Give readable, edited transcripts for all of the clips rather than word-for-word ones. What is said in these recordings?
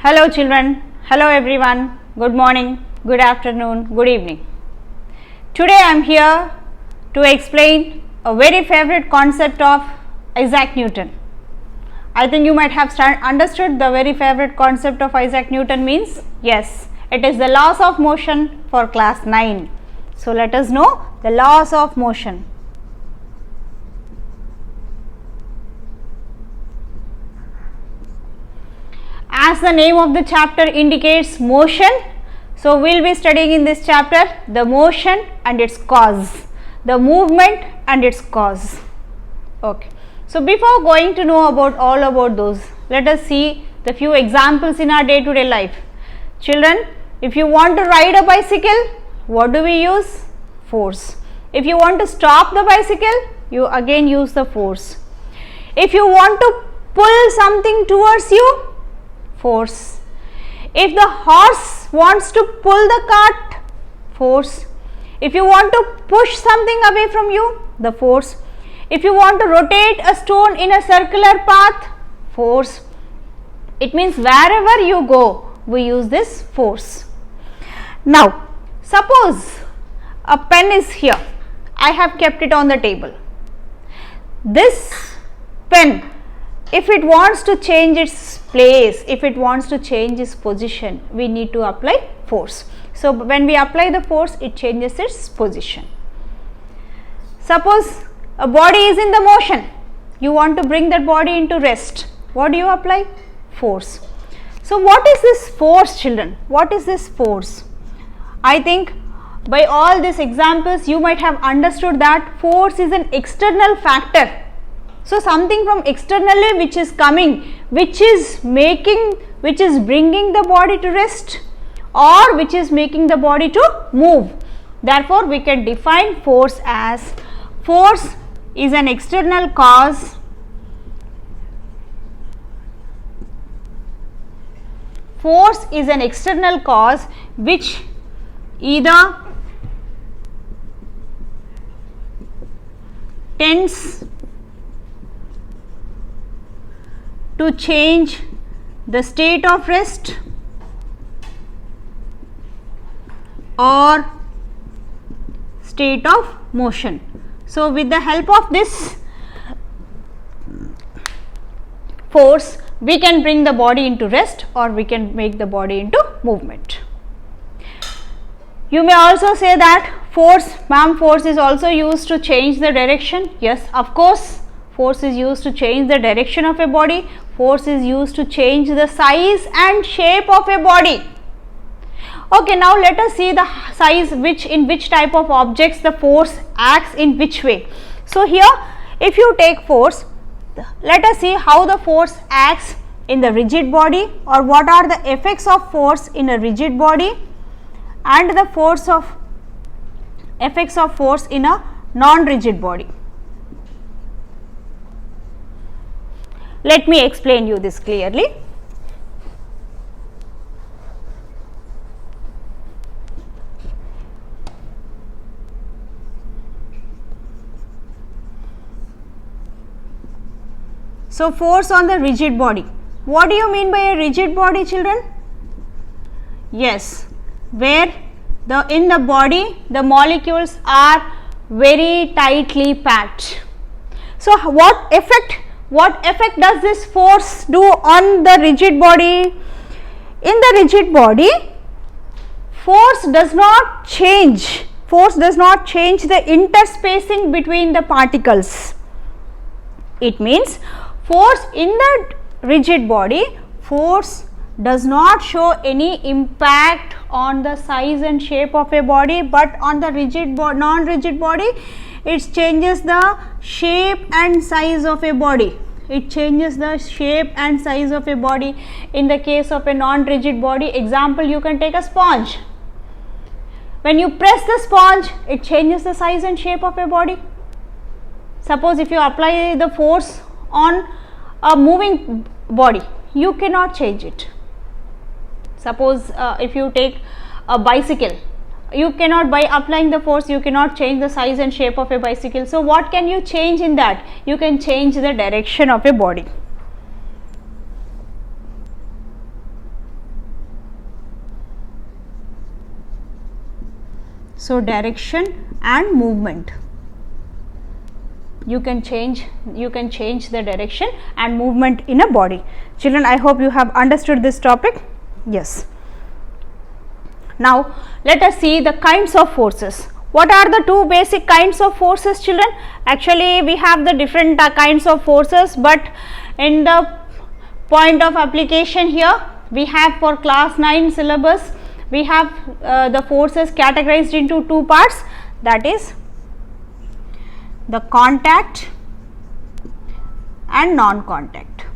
Hello children, hello everyone, good morning, good afternoon, good evening. Today I am here to explain a very favorite concept of Isaac Newton. I think you might have understood the very favorite concept of Isaac Newton means. Yes, it is the laws of motion for class 9. So let us know the laws of motion. As the name of the chapter indicates, motion. So we will be studying in this chapter the motion and its cause, the movement and its cause. Okay. So before going to know all about those, let us see the few examples in our day-to-day life. Children, if you want to ride a bicycle, what do we use? Force. If you want to stop the bicycle, you again use the force. If you want to pull something towards you, force. If the horse wants to pull the cart, force. If you want to push something away from you, the force. If you want to rotate a stone in a circular path, force. It means wherever you go, we use this force. Now, suppose a pen is here. I have kept it on the table. This pen, if it wants to change its place, if it wants to change its position, we need to apply force. So when we apply the force, it changes its position. Suppose a body is in the motion, you want to bring that body into rest. What do you apply? Force. So what is this force, children? What is this force? I think by all these examples you might have understood that force is an external factor. So something from externally which is coming, which is bringing the body to rest or which is making the body to move. Therefore, we can define force as force is an external cause which either tends to change the state of rest or state of motion. So with the help of this force, we can bring the body into rest or we can make the body into movement. You may also say that force is also used to change the direction. Yes, of course, force is used to change the direction of a body. Force is used to change the size and shape of a body. Okay, now let us see the size in which type of objects the force acts in which way. So here, if you take force, let us see how the force acts in the rigid body or what are the effects of force in a rigid body and the effects of force in a non-rigid body. Let me explain you this clearly. So force on the rigid body. What do you mean by a rigid body, children? Yes, where in the body the molecules are very tightly packed. So what effect does this force do on the rigid body? In the rigid body, force does not change the interspacing between the particles. It means force in the rigid body, force does not show any impact on the size and shape of a body, but on the non-rigid body, it changes the shape and size of a body. It changes the shape and size of a body. In the case of a non-rigid body, example, you can take a sponge. When you press the sponge, it changes the size and shape of a body. Suppose if you apply the force on a moving body, you cannot change it. Suppose if you take a bicycle, you cannot, by applying the force, you cannot change the size and shape of a bicycle. So what can you change in that? You can change the direction of a body. So direction and movement. You can change the direction and movement in a body. Children, I hope you have understood this topic. Yes. Now let us see the kinds of forces. What are the two basic kinds of forces, children? Actually we have the different kinds of forces, but in the point of application here we have for class 9 syllabus, we have the forces categorized into two parts, that is the contact and non-contact,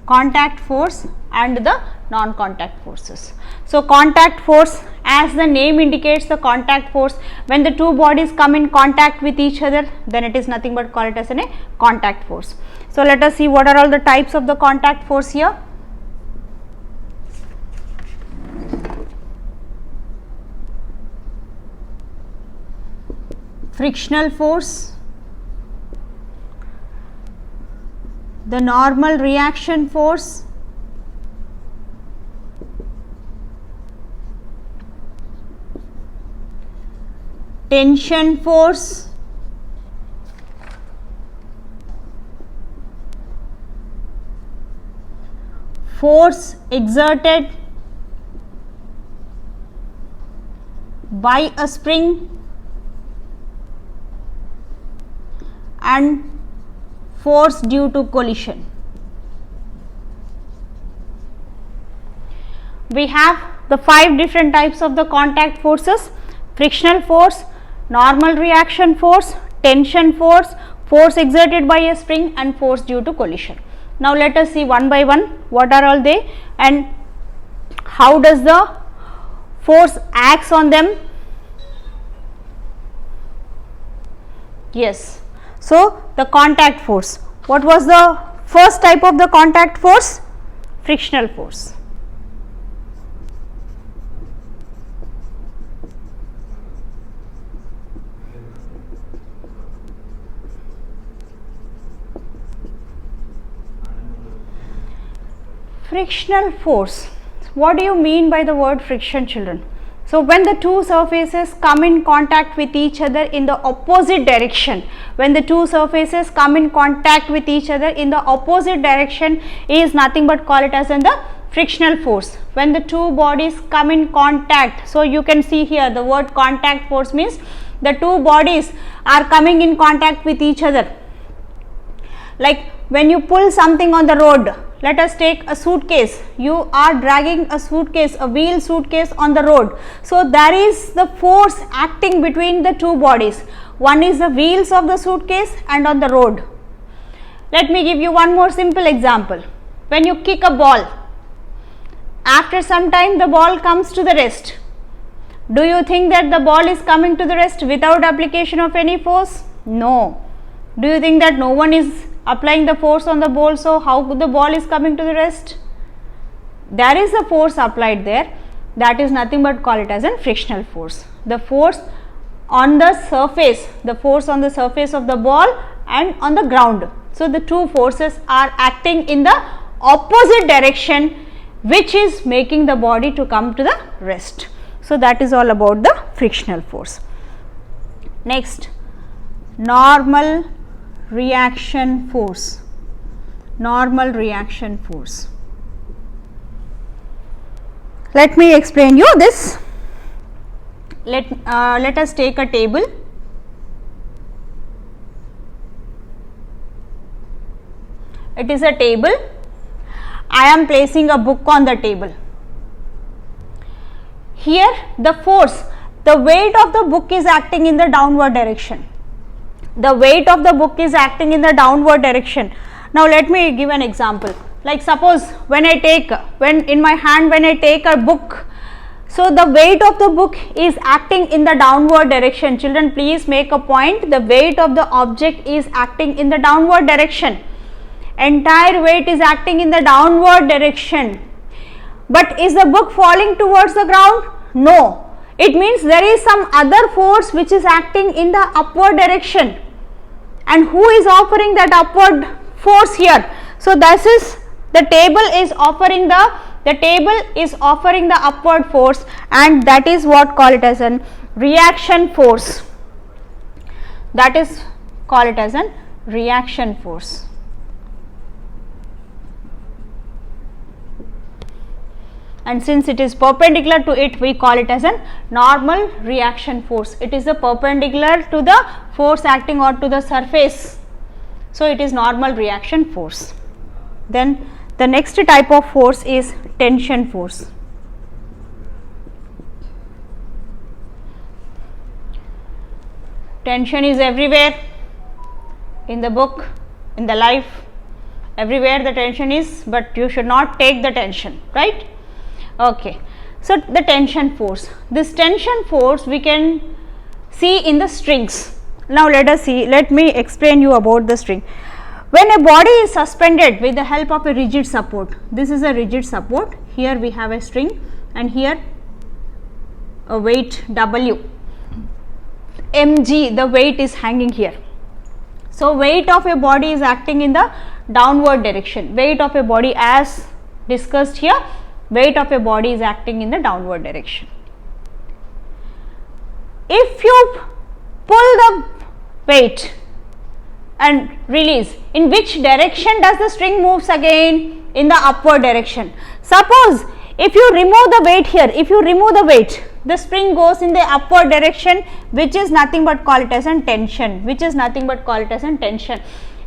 contact force and the non-contact forces. So contact force, as the name indicates, the contact force, when the two bodies come in contact with each other, then it is nothing but call it as a contact force. So let us see what are all the types of the contact force here. Frictional force, the normal reaction force, tension force, force exerted by a spring, and force due to collision. We have the 5 different types of the contact forces: frictional force, normal reaction force, tension force, force exerted by a spring, and force due to collision. Now let us see one by one what are all they and how does the force acts on them. Yes. So the contact force, what was the first type of the contact force? Frictional force. Frictional force, what do you mean by the word friction, children? So when the two surfaces come in contact with each other in the opposite direction, when the two surfaces come in contact with each other in the opposite direction is nothing but call it as in the frictional force. When the two bodies come in contact, so you can see here the word contact force means the two bodies are coming in contact with each other. Like when you pull something on the road, let us take a suitcase, you are dragging a suitcase, a wheel suitcase on the road. So there is the force acting between the two bodies. One is the wheels of the suitcase and on the road. Let me give you one more simple example. When you kick a ball, after some time the ball comes to the rest. Do you think that the ball is coming to the rest without application of any force? No. Do you think that no one is applying the force on the ball, so how the ball is coming to the rest? There is a force applied there, that is nothing but call it as a frictional force. The force on the surface, the force on the surface of the ball and on the ground. So the two forces are acting in the opposite direction, which is making the body to come to the rest. So that is all about the frictional force. Next, normal reaction force. Normal reaction force. Let me explain you this. Let us take a table. It is a table. I am placing a book on the table. Here the force, the weight of the book is acting in the downward direction. The weight of the book is acting in the downward direction. Now let me give an example. Like suppose when I take a book, so the weight of the book is acting in the downward direction. Children, please make a point. The weight of the object is acting in the downward direction. Entire weight is acting in the downward direction. But is the book falling towards the ground? No. It means there is some other force which is acting in the upward direction. And who is offering that upward force here? So this is the table is offering the upward force, and that is what call it as an reaction force. That is, call it as an reaction force. And since it is perpendicular to it, we call it as a normal reaction force. It is a perpendicular to the force acting onto the surface. So, it is normal reaction force. Then the next type of force is tension force. Tension is everywhere in the book, in the life, everywhere the tension is, but you should not take the tension, right? Okay. So, the tension force, this tension force we can see in the strings. Now, let me explain you about the string. When a body is suspended with the help of a rigid support, this is a rigid support, here we have a string and here a weight W, mg, the weight is hanging here. So, weight of a body is acting in the downward direction, weight of a body as discussed here, weight of a body is acting in the downward direction. If you pull the weight and release, in which direction does the string moves again? In the upward direction. Suppose if you remove the weight here, if you remove the weight, the spring goes in the upward direction, which is nothing but call it as a tension, which is nothing but call it as a tension.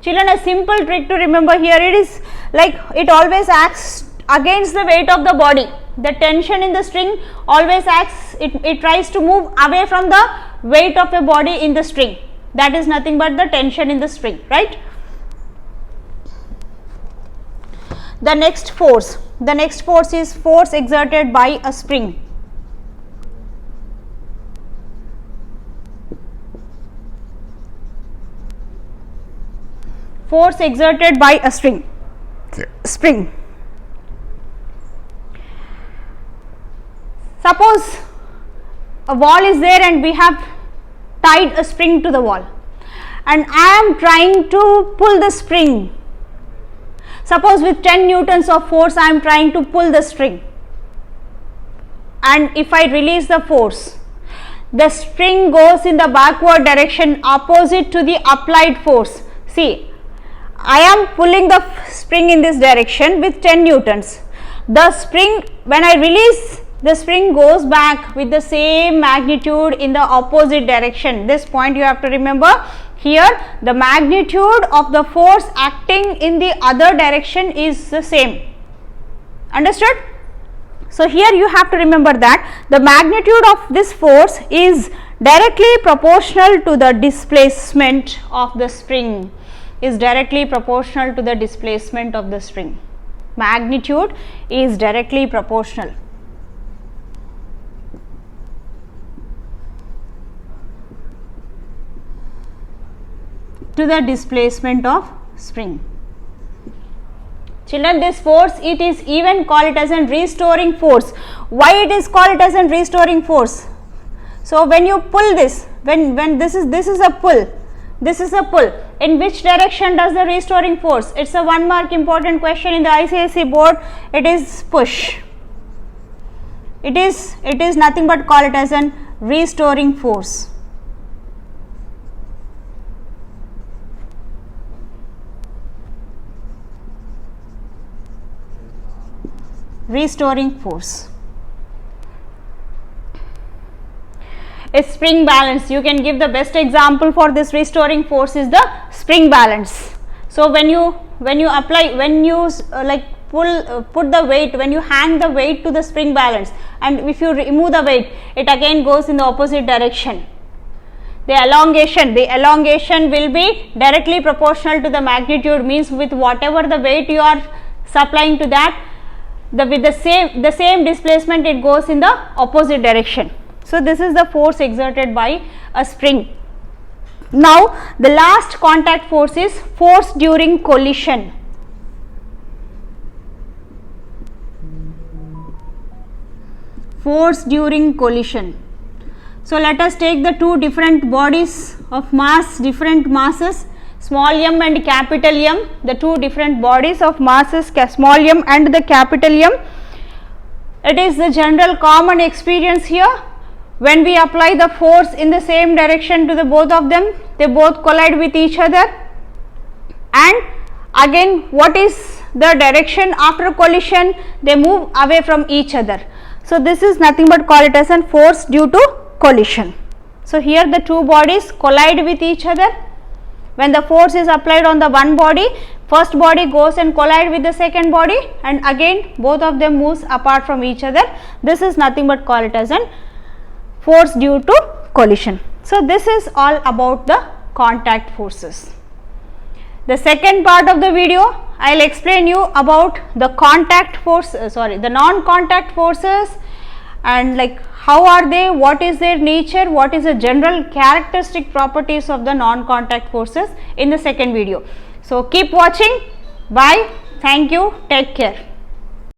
Children, a simple trick to remember here, it is like it always acts against the weight of the body. The tension in the string always acts, it tries to move away from the weight of a body in the string. That is nothing but the tension in the string, right? The next force is force exerted by a spring. Force exerted by a spring. Suppose a wall is there and we have tied a spring to the wall and I am trying to pull the spring. Suppose with 10 newtons of force I am trying to pull the string, and if I release the force, the spring goes in the backward direction opposite to the applied force. See, I am pulling the spring in this direction with 10 newtons. The spring, when I release, the spring goes back with the same magnitude in the opposite direction. This point you have to remember. Here the magnitude of the force acting in the other direction is the same. Understood? So, here you have to remember that the magnitude of this force is directly proportional to the displacement of the spring, is directly proportional to the displacement of the string. Magnitude is directly proportional. To the displacement of spring. Children, this force, it is even called it as a restoring force. Why it is called it as a restoring force? So, when you pull this, when this is a pull, this is a pull, in which direction does the restoring force? It is a 1 mark important question in the ICSE board. It is push. It is nothing but call it as a restoring force. Restoring force. A spring balance, you can give the best example for this restoring force is the spring balance. So, when you apply, when you put the weight, when you hang the weight to the spring balance, and if you remove the weight, it again goes in the opposite direction. The elongation will be directly proportional to the magnitude, means with whatever the weight you are supplying to that, with the same displacement, it goes in the opposite direction. So, this is the force exerted by a spring. Now, the last contact force is force during collision. Force during collision. So, let us take the two different bodies of mass, different masses, small m and capital M, the two different bodies of masses, small m and the capital M. It is the general common experience here. when we apply the force in the same direction to the both of them, they both collide with each other. And again, what is the direction after collision? They move away from each other. So this is nothing but call it as a force due to collision. So here the two bodies collide with each other. When the force is applied on the one body, first body goes and collide with the second body, and again both of them moves apart from each other. This is nothing but call it as a force due to collision. So this is all about the contact forces. The second part of the video, I will explain you about the contact force, the non-contact forces, and like how are they, what is their nature, what is the general characteristic properties of the non-contact forces in the second video. So keep watching. Bye. Thank you. Take care.